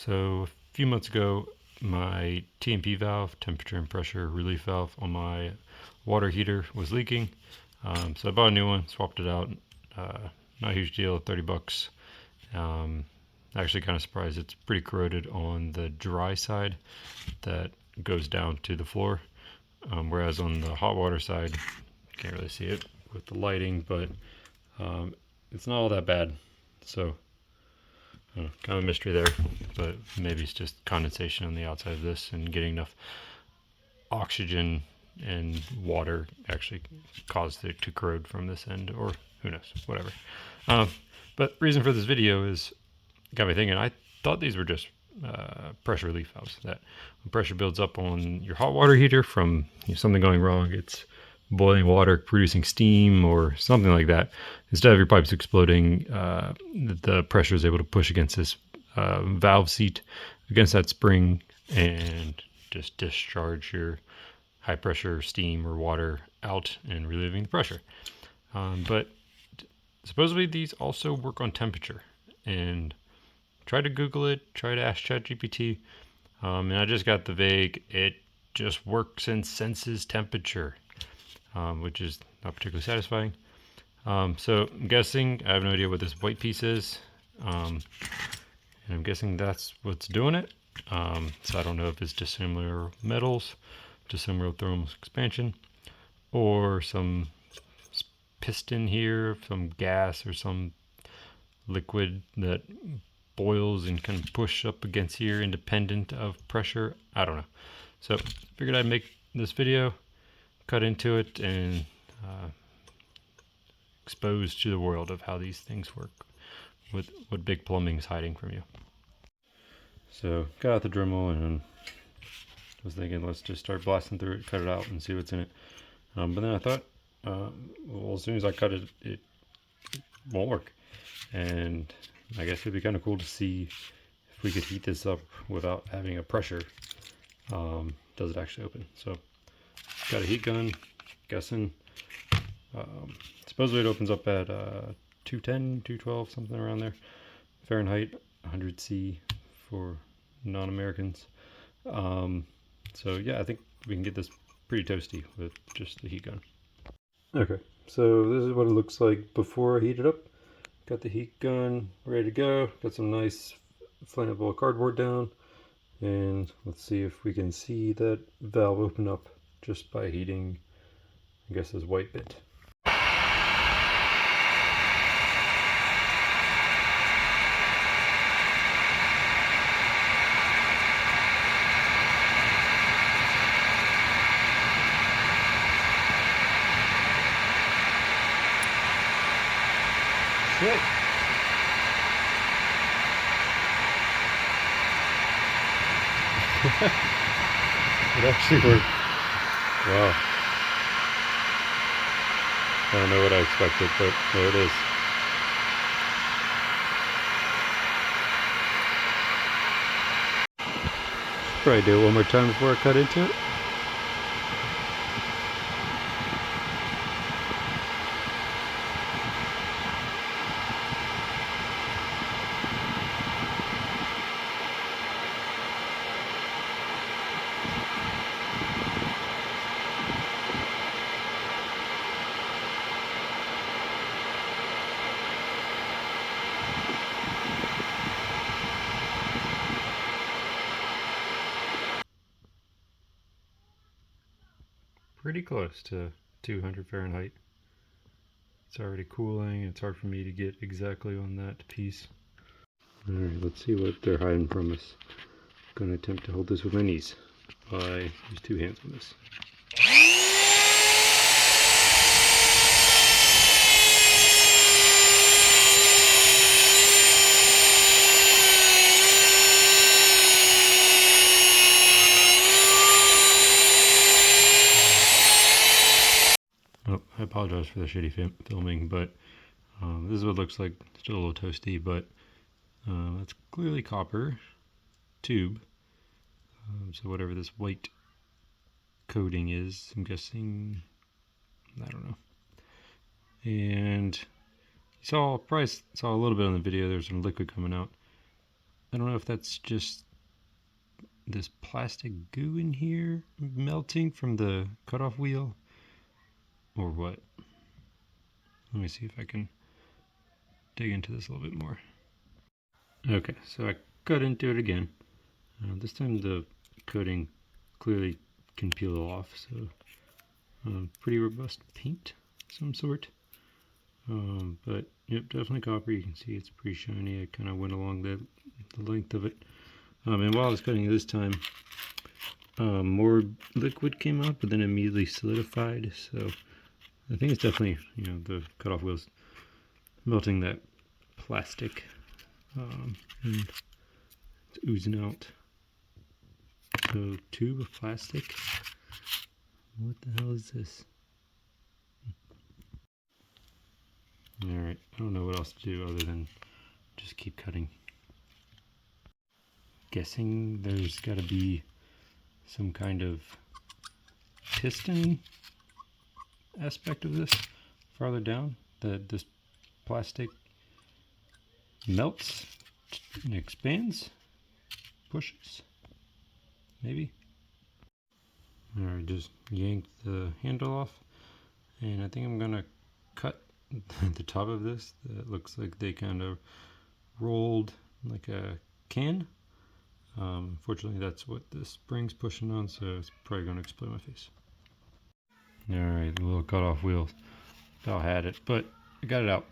So a few months ago, my TMP valve, temperature and pressure relief valve on my water heater was leaking. So I bought a new one, swapped it out. Not a huge deal, 30 bucks. Actually kind of surprised. It's pretty corroded on the dry side that goes down to the floor. Whereas on the hot water side, can't really see it with the lighting, but it's not all that bad. So kind of a mystery there, but maybe it's just condensation on the outside of this and getting enough oxygen and water actually caused it to corrode from this end, or who knows, whatever. But reason for this video is got me thinking. I thought these were just pressure relief valves, that when pressure builds up on your hot water heater from something going wrong, it's boiling water producing steam or something like that. Instead of your pipes exploding, the pressure is able to push against this valve seat, against that spring, and just discharge your high pressure steam or water out and relieving the pressure. But supposedly these also work on temperature, and try to Google it, try to ask ChatGPT, and I just got the vague, it just works and senses temperature, which is not particularly satisfying. So I'm guessing, I have no idea what this white piece is, and I'm guessing that's what's doing it. So I don't know if it's dissimilar metals, dissimilar thermal expansion, or some piston here, some gas or some liquid that boils and can push up against here independent of pressure. I don't know. So figured I'd make this video, cut into it, and expose to the world of how these things work, with what big plumbing is hiding from you. So got out the Dremel and was thinking, let's just start blasting through it, cut it out, and see what's in it. But then I thought, well, as soon as I cut it, it won't work. And I guess it'd be kind of cool to see if we could heat this up without having a pressure. Does it actually open? So got a heat gun, guessing. Supposedly it opens up at 210, 212, something around there. Fahrenheit, 100 C for non-Americans. So yeah, I think we can get this pretty toasty with just the heat gun. Okay, so this is what it looks like before I heat it up. Got the heat gun ready to go. Got some nice flammable cardboard down. And let's see if we can see that valve open up just by heating, I guess, this white bit. Shit. It actually worked. Wow. I don't know what I expected, but there it is. Probably do it one more time before I cut into it. Pretty close to 200 Fahrenheit. It's already cooling. It's hard for me to get exactly on that piece. Alright, let's see what they're hiding from us. I'm going to attempt to hold this with my knees. I use two hands on this. Oh, I apologize for the shitty filming, but this is what it looks like. Still a little toasty, but that's clearly copper tube. So whatever this white coating is, I'm guessing, I don't know. And you probably saw a little bit on the video, there's some liquid coming out. I don't know if that's just this plastic goo in here melting from the cutoff wheel or what. Let me see if I can dig into this a little bit more. Okay, so I cut into it again. This time the coating clearly can peel off, so pretty robust paint of some sort. But yep, definitely copper. You can see it's pretty shiny. I kind of went along the length of it. And while I was cutting this time, more liquid came up, but then immediately solidified. So I think it's definitely, the cutoff wheels melting that plastic, and it's oozing out. So tube of plastic. What the hell is this? Alright, I don't know what else to do other than just keep cutting. Guessing there's got to be some kind of piston aspect of this farther down, that this plastic melts and expands, pushes, maybe. Alright, just yank the handle off, and I think I'm gonna cut the top of this. That looks like they kind of rolled like a can. Fortunately, that's what the spring's pushing on, so it's probably going to explode my face. Alright, the little cutoff wheel about had it, but I got it out.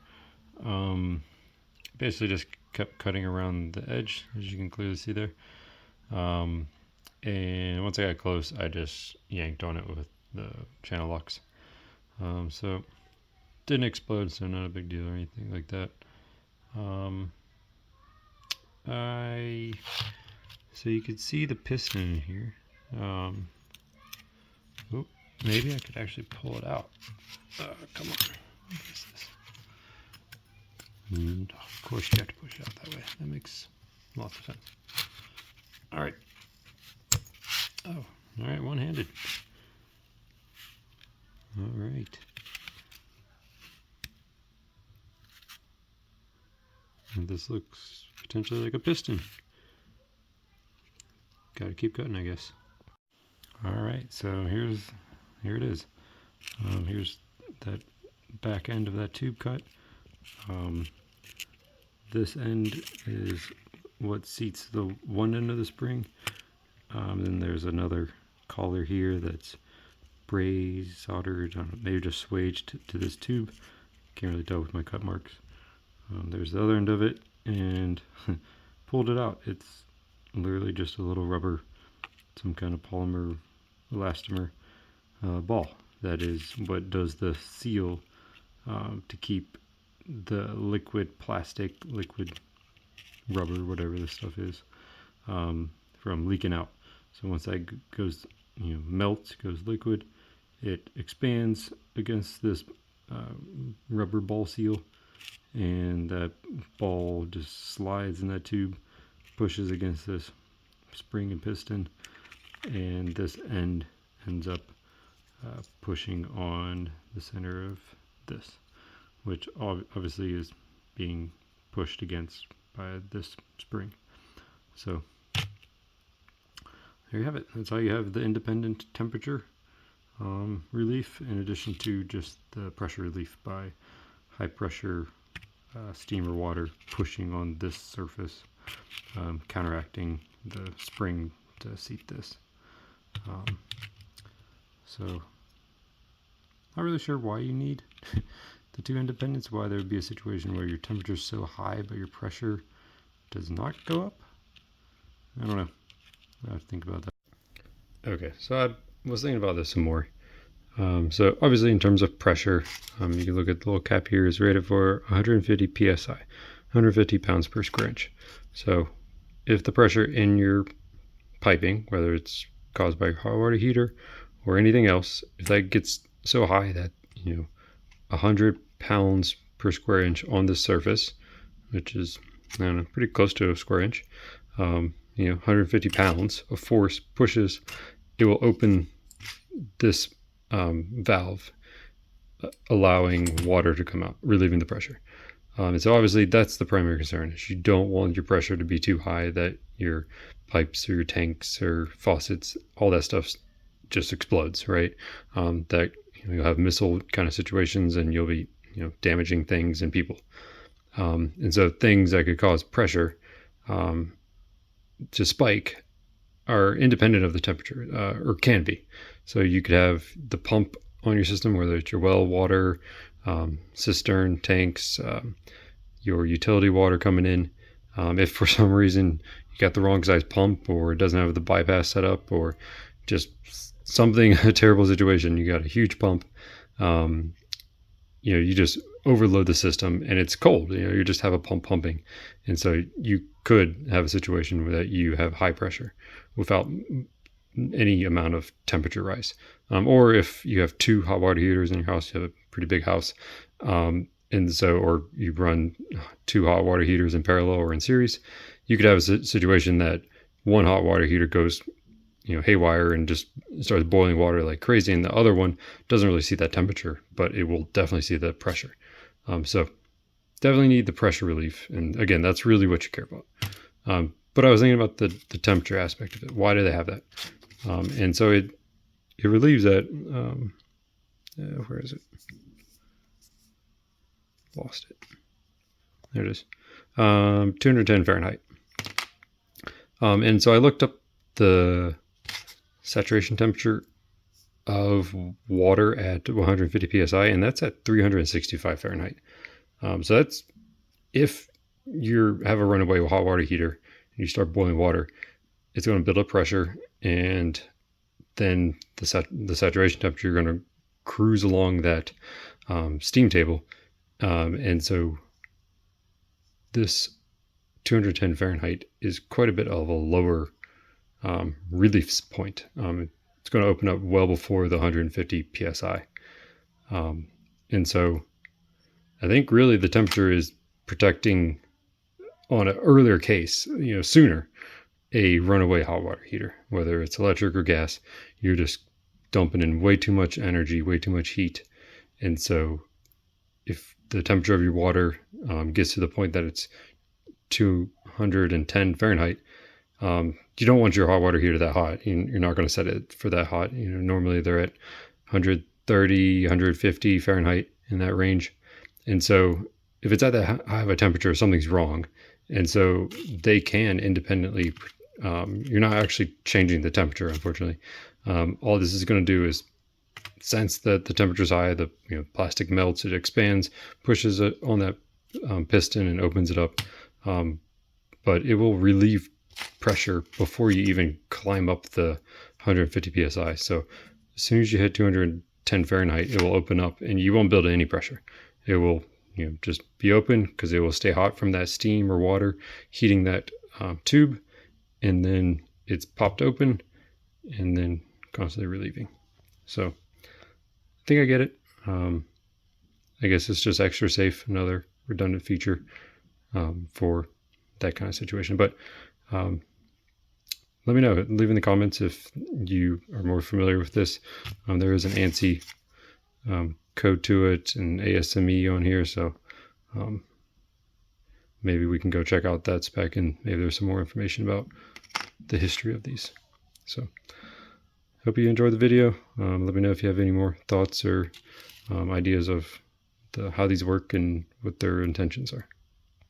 Basically just kept cutting around the edge, as you can clearly see there. And once I got close, I just yanked on it with the channel locks. So didn't explode, so not a big deal or anything like that. So you could see the piston in here. Maybe I could actually pull it out. Come on. What is this? And of course you have to push it out that way. That makes lots of sense. Alright. Oh, alright, one-handed. Alright. And this looks potentially like a piston. Gotta keep cutting, I guess. Alright, so here it is. Here's that back end of that tube cut. This end is what seats the one end of the spring. Then there's another collar here that's brazed, soldered, maybe just swaged to this tube. Can't really tell with my cut marks. There's the other end of it, and pulled it out. It's literally just a little rubber, some kind of polymer elastomer ball. That is what does the seal to keep the liquid rubber, whatever this stuff is, from leaking out. So once that goes, melts, goes liquid, it expands against this rubber ball seal, and that ball just slides in that tube, pushes against this spring and piston, and this end ends up pushing on the center of this, which obviously is being pushed against by this spring. So there you have it. That's how you have the independent temperature relief, in addition to just the pressure relief by high pressure steam or water pushing on this surface, counteracting the spring to seat this. So not really sure why you need the two independents, why there would be a situation where your temperature is so high but your pressure does not go up. I don't know. I have to think about that. Okay, so I was thinking about this some more. So obviously in terms of pressure, you can look at the little cap here is rated for 150 psi, 150 pounds per square inch. So if the pressure in your piping, whether it's caused by a hot water heater or anything else, if that gets so high that 100 pounds per square inch on this surface, which is, I don't know, pretty close to a square inch, 150 pounds of force pushes, it will open this valve, allowing water to come out, relieving the pressure. And so obviously that's the primary concern, is you don't want your pressure to be too high that your pipes or your tanks or faucets, all that stuff just explodes, right? That you'll have missile kind of situations and you'll be damaging things and people. And so things that could cause pressure to spike are independent of the temperature, or can be. So you could have the pump on your system, whether it's your well water, cistern, tanks, your utility water coming in. If for some reason you got the wrong size pump, or it doesn't have the bypass set up, or just something, a terrible situation, you got a huge pump, you just overload the system and it's cold, you just have a pump pumping. And so you could have a situation where that you have high pressure without any amount of temperature rise. Or if you have 2 hot water heaters in your house, you have a pretty big house. And so, or you run 2 hot water heaters in parallel or in series, you could have a situation that one hot water heater goes haywire and just starts boiling water like crazy, and the other one doesn't really see that temperature, but it will definitely see the pressure. So definitely need the pressure relief, and again, that's really what you care about. But I was thinking about the temperature aspect of it. Why do they have that? And so it relieves that. Where is it? Lost it. There it is. 210 Fahrenheit. And so I looked up the saturation temperature of water at 150 psi, and that's at 365 Fahrenheit. So that's if you have a runaway hot water heater and you start boiling water, it's going to build up pressure, and then the saturation temperature, you're going to cruise along that steam table. And so this 210 Fahrenheit is quite a bit of a lower relief point. It's going to open up well before the 150 psi. And so I think really the temperature is protecting, on an earlier case, sooner, a runaway hot water heater, whether it's electric or gas. You're just dumping in way too much energy, way too much heat. And so if the temperature of your water gets to the point that it's 210 Fahrenheit, you don't want your hot water heater that hot. You're not going to set it for that hot. Normally they're at 130, 150 Fahrenheit, in that range. And so if it's at that high of a temperature, something's wrong. And so they can independently, you're not actually changing the temperature, unfortunately. All this is going to do is sense that the temperature's high, the plastic melts, it expands, pushes it on that piston and opens it up. But it will relieve pressure before you even climb up the 150 psi. So as soon as you hit 210 Fahrenheit, it will open up and you won't build any pressure. It will just be open because it will stay hot from that steam or water heating that tube, and then it's popped open and then constantly relieving. So I think I get it. I guess it's just extra safe, another redundant feature for that kind of situation. But let me know. Leave in the comments if you are more familiar with this. There is an ANSI code to it and ASME on here, so maybe we can go check out that spec, and maybe there's some more information about the history of these. So hope you enjoyed the video. Let me know if you have any more thoughts or ideas of how these work and what their intentions are.